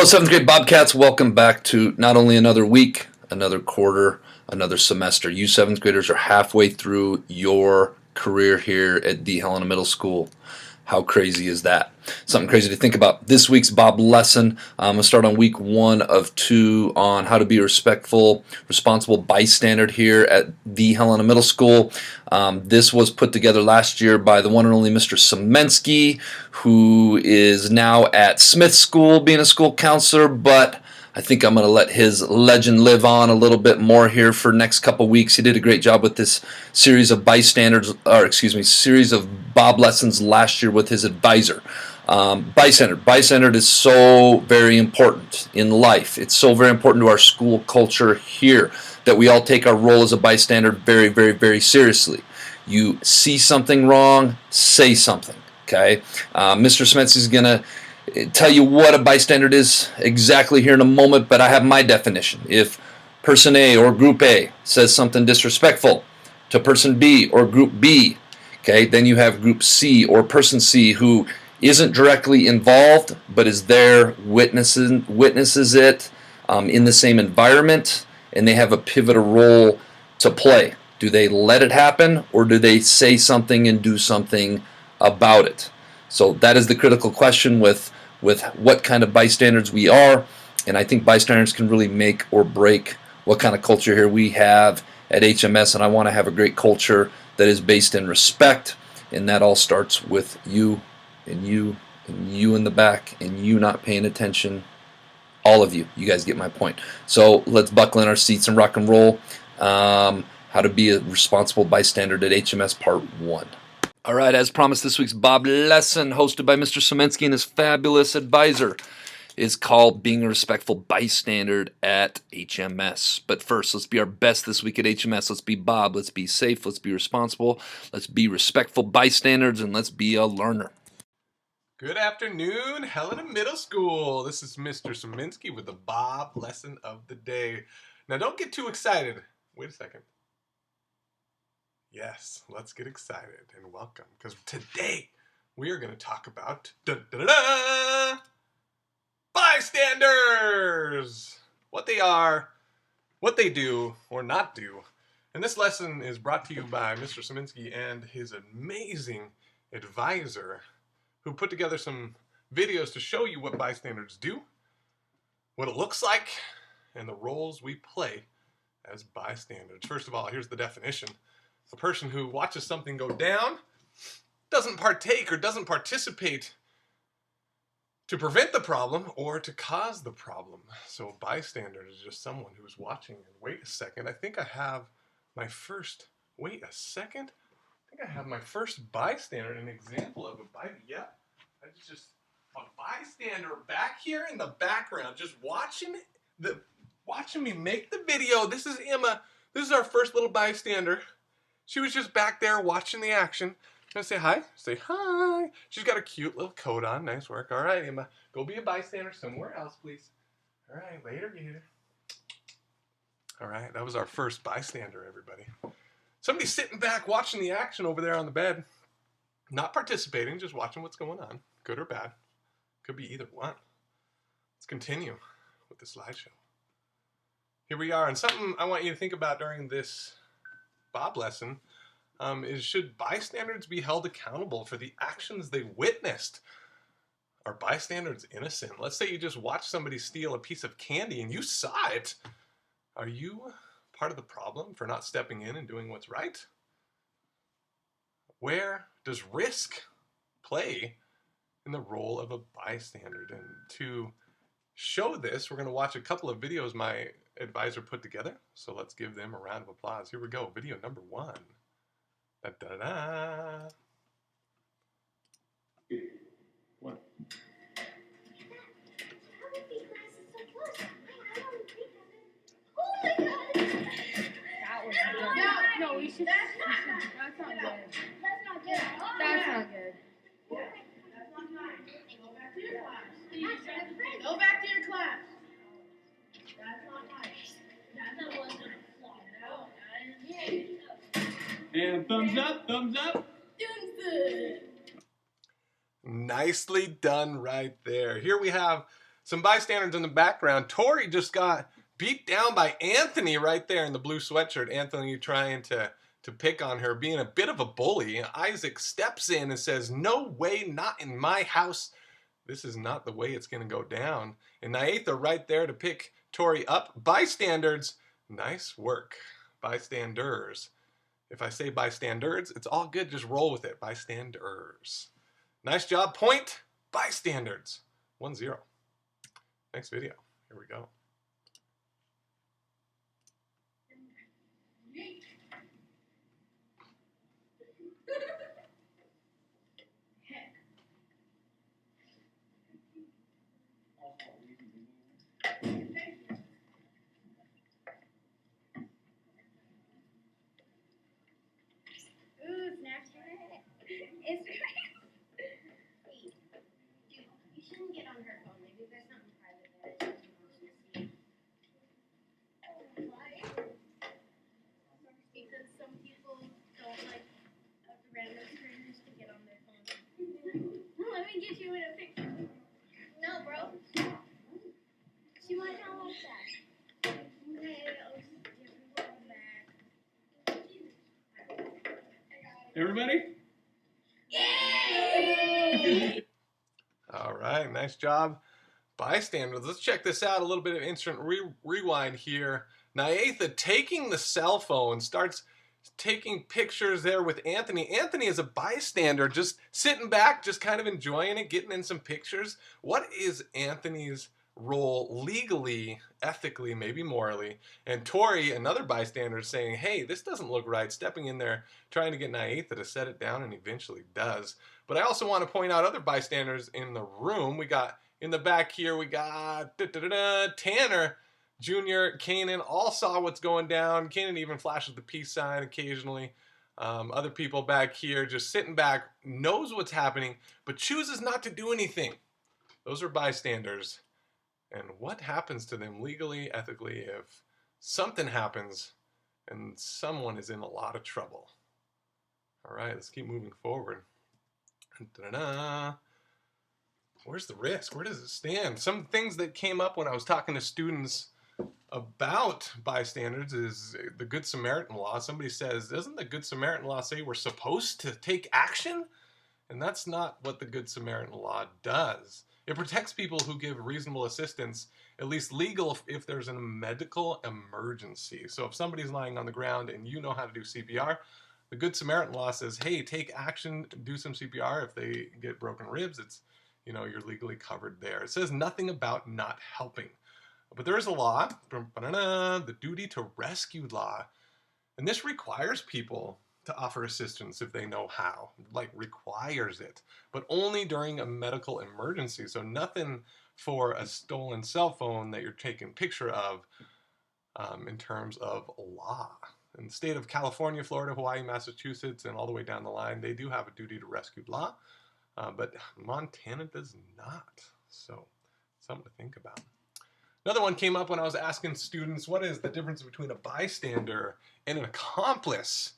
7th grade Bobcats, welcome back to not only another week, another quarter, another semester. You 7th graders are halfway through your career here at D. Helena Middle School. How crazy is that? Something crazy to think about. This week's Bob lesson, I'm going to start on week 1 of 2 on how to be a respectful, responsible bystander here at the Helena Middle School. This was put together last year by the one and only Mr. Semensky, who is now at Smith School being a school counselor, but I think I'm going to let his legend live on a little bit more here for next couple weeks. He did a great job with this series of series of Bob lessons last year with his advisor. Bystander is so very important in life. It's so very important to our school culture here that we all take our role as a bystander very, very, very seriously. You see something wrong, say something. Okay, Mr. Smets is going to tell you what a bystander is exactly here in a moment, but I have my definition. If person A or group A says something disrespectful to person B or group B, okay, then you have group C or person C who isn't directly involved but is there, witnesses it in the same environment, and they have a pivotal role to play. Do they let it happen, or do they say something and do something about it? So that is the critical question with what kind of bystanders we are, and I think bystanders can really make or break what kind of culture here we have at HMS, and I want to have a great culture that is based in respect, and that all starts with you and you and you in the back and you not paying attention. All of you. You guys get my point. So let's buckle in our seats and rock and roll. How to be a responsible bystander at HMS Part 1. All right, as promised, this week's Bob lesson, hosted by Mr. Semensky and his fabulous advisor, is called Being a Respectful Bystander at HMS. But first, let's be our best this week at HMS. Let's be Bob. Let's be safe. Let's be responsible. Let's be respectful bystanders, and let's be a learner. Good afternoon, Helena Middle School. This is Mr. Semensky with the Bob lesson of the day. Now, don't get too excited. Wait a second. Yes, let's get excited and welcome, because today we are going to talk about bystanders, what they are, what they do or not do. And this lesson is brought to you by Mr. Semensky and his amazing advisor, who put together some videos to show you what bystanders do, what it looks like, and the roles we play as bystanders. First of all, here's the definition. A person who watches something go down, doesn't partake or doesn't participate to prevent the problem or to cause the problem. So a bystander is just someone who's watching. And wait a second, I think I have my first, wait a second, I think I have my first bystander, an example of a bystander. Yeah, I just a bystander back here in the background, just watching me make the video. This is Emma. This is our first little bystander. She was just back there watching the action. Gonna say hi? Say hi. She's got a cute little coat on. Nice work. All right, Emma. Go be a bystander somewhere else, please. All right, later, gator. All right, that was our first bystander, everybody. Somebody's sitting back watching the action over there on the bed. Not participating, just watching what's going on. Good or bad. Could be either one. Let's continue with the slideshow. Here we are, and something I want you to think about during this Bob lesson is, should bystanders be held accountable for the actions they witnessed? Are bystanders innocent? Let's say you just watched somebody steal a piece of candy and you saw it. Are you part of the problem for not stepping in and doing what's right? Where does risk play in the role of a bystander? And to show this, we're going to watch a couple of videos my advisor put together. So let's give them a round of applause. Here we go. Video number 1. Da, da, da. One. No, we should. That's not good. That's not good. That's not good. That's not nice. Go back to your class. That's not nice. That wasn't a flaw. And thumbs up, thumbs up. Nicely done right there. Here we have Some bystanders in the background. Tori just got beat down by Anthony right there in the blue sweatshirt. Anthony trying to pick on her, being a bit of a bully. Isaac steps in and says, "No way, not in my house. This is not the way it's going to go down." And Naetha right there to pick Tori up. Bystanders, nice work. Bystanders. If I say bystanders, it's all good. Just roll with it. Bystanders. Nice job. Point. Bystanders. 1-0. Next video. Here we go. Ooh, Snapchat. Instagram. Hey, dude, you shouldn't get on her phone. Maybe there's something private there that she wants to see. Why? Because some people don't like random strangers to get on their phone. Let me get you in a picture. No, bro. She might not like that. Okay, I'll just give her back. Everybody? All right, nice job, bystanders. Let's check this out. A little bit of instant rewind here. Naetha taking the cell phone, starts taking pictures there with Anthony. Anthony is a bystander, just sitting back, just kind of enjoying it, getting in some pictures. What is Anthony's role legally, ethically, maybe morally? And Tori, another bystander, saying, "Hey, this doesn't look right," stepping in there, trying to get Naetha to set it down, and eventually does. But I also want to point out other bystanders in the room. We got in the back here, we got Tanner Jr., Kanan, all saw what's going down. Kanan even flashes the peace sign occasionally. Other people back here just sitting back, knows what's happening, but chooses not to do anything. Those are bystanders. And what happens to them legally, ethically, if something happens and someone is in a lot of trouble? All right, let's keep moving forward. Da-da-da. Where's the risk? Where does it stand? Some things that came up when I was talking to students about bystanders is the Good Samaritan law. Somebody says, doesn't the Good Samaritan law say we're supposed to take action? And that's not what the Good Samaritan law does. It protects people who give reasonable assistance, at least legal, if there's a medical emergency. So if somebody's lying on the ground and you know how to do CPR, the Good Samaritan law says, hey, take action, do some CPR. If they get broken ribs, it's, you're legally covered there. It says nothing about not helping. But there is a law, the duty to rescue law. And this requires people to offer assistance if they know how, requires it, but only during a medical emergency. So nothing for a stolen cell phone that you're taking a picture of in terms of law. In the state of California, Florida, Hawaii, Massachusetts, and all the way down the line, they do have a duty to rescue law, but Montana does not. So something to think about. Another one came up when I was asking students, what is the difference between a bystander and an accomplice?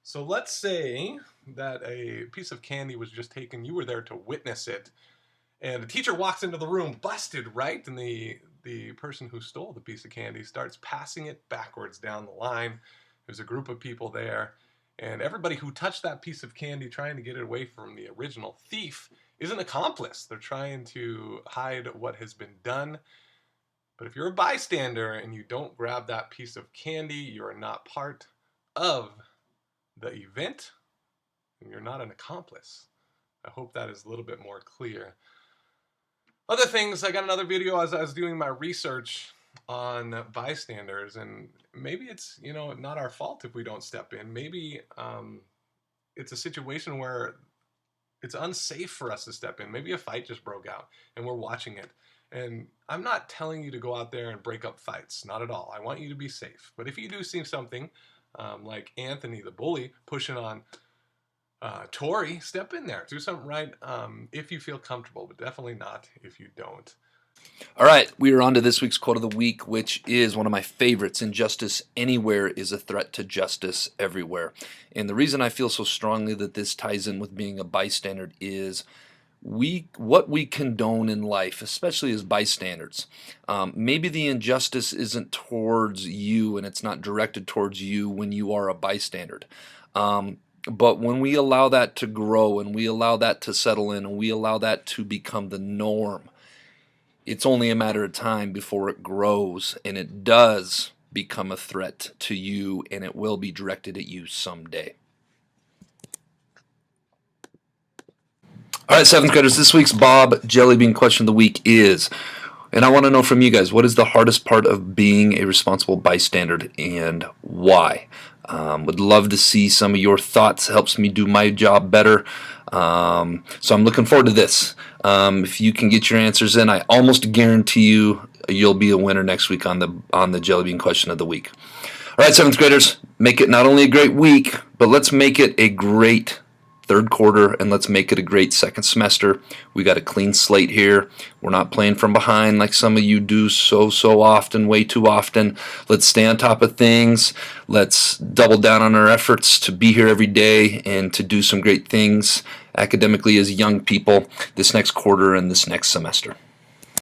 So let's say that a piece of candy was just taken, you were there to witness it, and a teacher walks into the room, busted, right? And the person who stole the piece of candy starts passing it backwards down the line. There's a group of people there, and everybody who touched that piece of candy trying to get it away from the original thief is an accomplice. They're trying to hide what has been done. But if you're a bystander and you don't grab that piece of candy, you are not part of the event, and you're not an accomplice. I hope that is a little bit more clear. Other things, I got another video as I was doing my research on bystanders, and maybe it's, not our fault if we don't step in. Maybe it's a situation where it's unsafe for us to step in. Maybe a fight just broke out and we're watching it. And I'm not telling you to go out there and break up fights, not at all. I want you to be safe. But if you do see something like Anthony the bully pushing on Tori, step in there, do something right if you feel comfortable, but definitely not if you don't. All right, we are on to this week's quote of the week, which is one of my favorites. Injustice anywhere is a threat to justice everywhere. And the reason I feel so strongly that this ties in with being a bystander is what we condone in life, especially as bystanders. Maybe the injustice isn't towards you and it's not directed towards you when you are a bystander. But when we allow that to grow and we allow that to settle in and we allow that to become the norm, it's only a matter of time before it grows and it does become a threat to you, and it will be directed at you someday. All right, 7th graders, this week's Bob Jellybean question of the week is, and I want to know from you guys, what is the hardest part of being a responsible bystander and why? Would love to see some of your thoughts. Helps me do my job better. So I'm looking forward to this. If you can get your answers in, I almost guarantee you'll be a winner next week on the Jellybean question of the week. All right, 7th graders, make it not only a great week, but let's make it a great third quarter, and let's make it a great second semester. We got a clean slate here. We're not playing from behind like some of you do so often, way too often. Let's stay on top of things. Let's double down on our efforts to be here every day and to do some great things academically as young people this next quarter and this next semester.